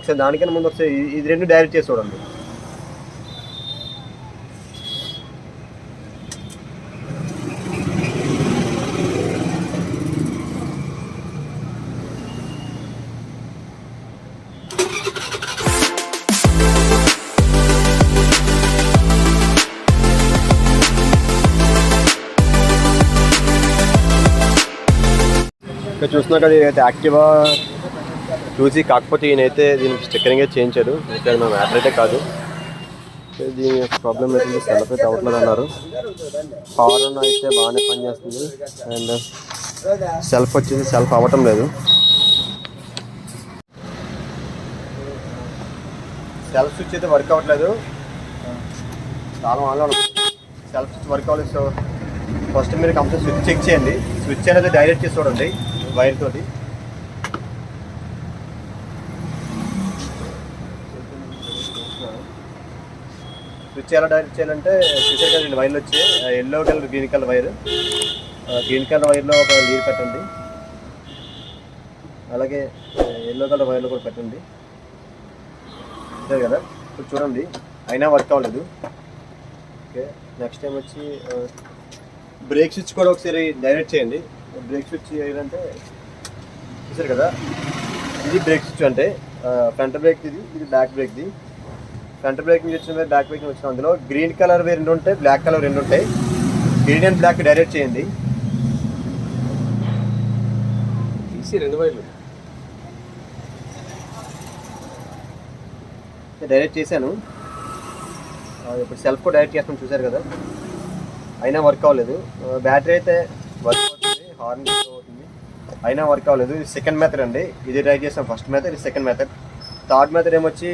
ఒకసారి దానికన్నా ముందు ఒకసారి ఇది రెండు డైరెక్ట్ చేసి చూడండి. చూస్తున్నా కదా, ఇదైతే యాక్టివా 2G, కాకపోతే ఈయనైతే దీనికి స్టిక్కరింగే చేయించాడు. ఇక్కడ మన మ్యాటర్ అయితే కాదు. దీని ప్రాబ్లం అయితే సెల్ఫ్ అయితే అవ్వట్లేదు అన్నారు. హార్న్ అయితే బాగానే పనిచేస్తుంది అండ్ సెల్ఫ్ వచ్చేసి సెల్ఫ్ అవ్వటం లేదు. సెల్ఫ్ స్విచ్ అయితే వర్క్ అవ్వట్లేదు. చాలా మాలో సెల్ఫ్ స్విచ్ వర్క్ అవ్వలేదు. సో ఫస్ట్ మీరు కంప్లీట్ స్విచ్ చెక్ చేయండి. స్విచ్ అనేది డైరెక్ట్ చేసి చూడండి వైర్ తోటి. స్విచ్ ఎలా డైరెక్ట్ చేయాలంటే చూసారు కదా, 2 వైర్లు వచ్చాయి. Yellow colour, green colour wire. Green colour వైర్లో ఒక లీడ్ పెట్టండి, అలాగే ఎల్లో కలర్ వైర్లో కూడా పెట్టండి. చూసారు కదా, ఇప్పుడు చూడండి అయినా వర్క్ అవ్వలేదు. ఓకే, నెక్స్ట్ టైం వచ్చి బ్రేక్ స్విచ్ కూడా ఒకసారి డైరెక్ట్ చేయండి. బ్రేక్ స్విచ్ ఏంటంటే చూసారు కదా, ఇది బ్రేక్ స్విచ్ అంటే ఫ్రంట్ బ్రేక్, ఇది బ్యాక్ బ్రేక్ది. ఫ్రంట్ బ్రేక్ నుంచి వచ్చిన బ్యాక్ బ్రేక్ వచ్చిన అందులో గ్రీన్ కలర్ 2 ఉంటాయి, బ్లాక్ కలర్ 2 ఉంటాయి. గ్రీన్ అండ్ బ్లాక్ డైరెక్ట్ చేయండి. తీసి 2 వైర్లు డైరెక్ట్ చేశాను. ఇప్పుడు సెల్ఫ్ కూడా డైరెక్ట్ చేస్తాను, చూసారు కదా, అయినా వర్క్ అవ్వలేదు. బ్యాటరీ అయితే వర్క్ అవుతుంది, హార్న్ అవుతుంది, అయినా వర్క్ అవ్వలేదు. ఇది సెకండ్ మెథడ్ అండి. ఇది ట్రై చేసాం ఫస్ట్ మెథడ్, ఇది సెకండ్ మెథడ్. థర్డ్ మెథడ్ ఏమొచ్చి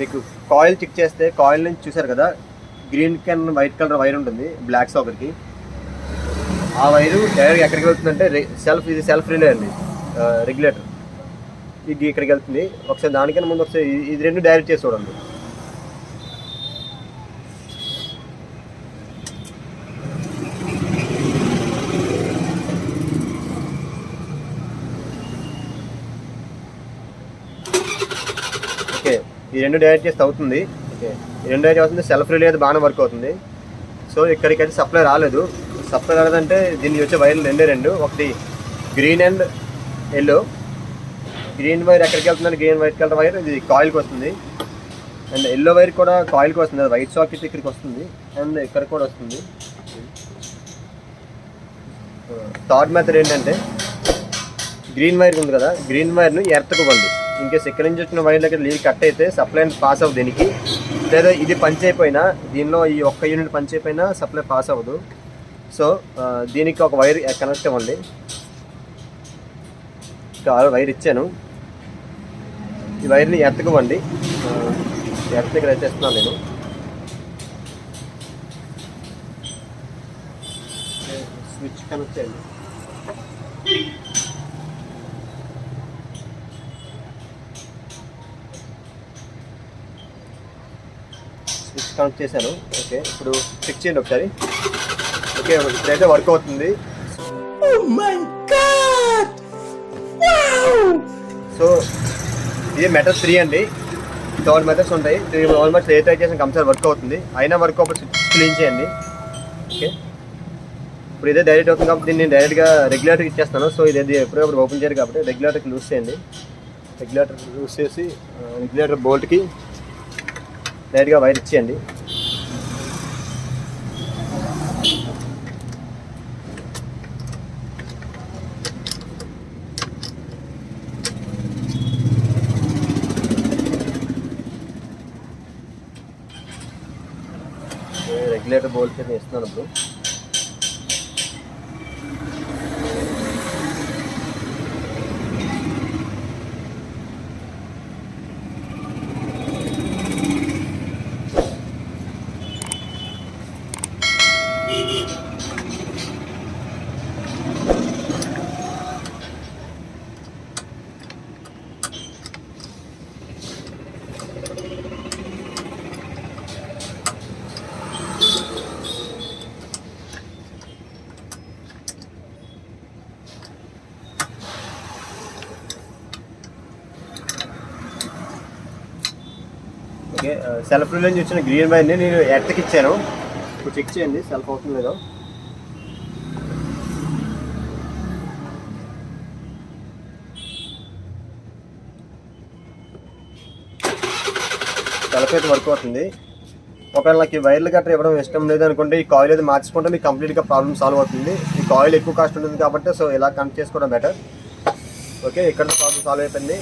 మీకు కాయిల్ చెక్ చేస్తే కాయిల్ నుంచి చూసారు కదా, green and white colour wire ఉంటుంది బ్లాక్ సాకెట్కి. ఆ వైరు డైరెక్ట్గా ఎక్కడికి వెళ్తుందంటే ఇది సెల్ఫ్ రిలే అండి, రెగ్యులేటర్. ఇది ఇక్కడికి వెళ్తుంది. ఒకసారి దానికన్నా ముందు ఒకసారి ఇది రెండు డైరెక్ట్ చేసి చూడండి. ఓకే, ఈ 2 డైరెక్ట్ చేస్తే అవుతుంది. ఓకే, ఈ 2 డైరెక్ట్ అవుతుంది. సెల్ఫ్ రిలే అయితే బాగానే వర్క్ అవుతుంది. సో ఇక్కడికి అయితే సప్లై రాలేదు. సప్లై రాలేదంటే దీనికి వచ్చే వైర్లు 2 ఒకటి green and yellow. Green wire ఎక్కడికి వెళ్తుందంటే గ్రీన్ వైట్ కలర్ వైర్ ఇది కాయిల్కి వస్తుంది, అండ్ ఎల్లో వైర్ కూడా కాయిల్కి వస్తుంది. అది వైట్ సాకెట్ ఇక్కడికి వస్తుంది అండ్ ఇక్కడ కూడా వస్తుంది. థర్డ్ మెథడ్ ఏంటంటే గ్రీన్ వైర్ ఉంది కదా, గ్రీన్ వైర్ను ఎర్త్కు ఇవ్వండి. ఇన్కేస్ ఎక్కడి నుంచి వచ్చిన వైర్ దగ్గర లీక్ కట్ అయితే సప్లై పాస్ అవ్వదు దీనికి. లేదా ఇది పంచ్ అయిపోయినా, దీనిలో ఈ ఒక్క యూనిట్ పంచ్ అయిపోయినా సప్లై పాస్ అవ్వదు. సో దీనికి ఒక వైర్ కనెక్ట్ ఇవ్వండి. వైర్ ఇచ్చాను, ఈ వైర్ని ఎర్త్కివ్వండి. ఎర్త్ దగ్గర వేసేస్తున్నాను నేను. స్విచ్ కనెక్ట్ చేయండి. స్విచ్ కనెక్ట్ చేశాను. ఓకే, ఇప్పుడు చెక్ చేయండి ఒకసారి. ఓకే, ఇప్పుడైతే వర్క్ అవుతుంది. సో ఇది మెథడ్ 3 అండి. 7 మెథడ్స్ ఉంటాయి. ఆల్మోస్ట్ ఏ ట్రై చేసిన కంపల్సరీ వర్క్ అవుతుంది. అయినా వర్క్ అవ్వకపోతే స్విచ్ క్లీన్ చేయండి. ఓకే, ఇప్పుడు ఇదే డైరెక్ట్ అవుతుంది కాబట్టి నేను డైరెక్ట్గా రెగ్యులేటర్కి ఇచ్చేస్తాను. సో ఇది ఎప్పుడప్పుడు ఓపెన్ చేయరు కాబట్టి రెగ్యులేటర్కి లూజ్ చేయండి. రెగ్యులేటర్ లూజ్ చేసి రెగ్యులేటర్ బోల్ట్కి డైరెక్ట్గా వైర్ ఇచ్చేయండి. రెగ్యులేటర్ బోల్ట్ అయితే ఇస్తున్నాను ఇప్పుడు. ఓకే, సెల్ఫ్లో నుంచి వచ్చిన గ్రీన్ వైర్ని నేను ఎర్త్కి ఇచ్చాను. ఇప్పుడు చెక్ చేయండి సెల్ఫ్ అవుతుంది లేదో. సెల్ఫ్ అయితే వర్క్ అవుతుంది. ఒకవేళ నాకు ఈ వైర్లు గట్రా ఇవ్వడం ఇష్టం లేదు అనుకుంటే ఈ కాయిల్ అయితే మార్చుకుంటే మీకు కంప్లీట్గా ప్రాబ్లమ్ సాల్వ్ అవుతుంది. ఈ కాయిల్ ఎక్కువ కాస్ట్ ఉంటుంది కాబట్టి సో ఇలా కనెక్ట్ చేసుకోవడం బెటర్. ఓకే, ఇక్కడ ప్రాబ్లమ్ సాల్వ్ అయిపోయింది.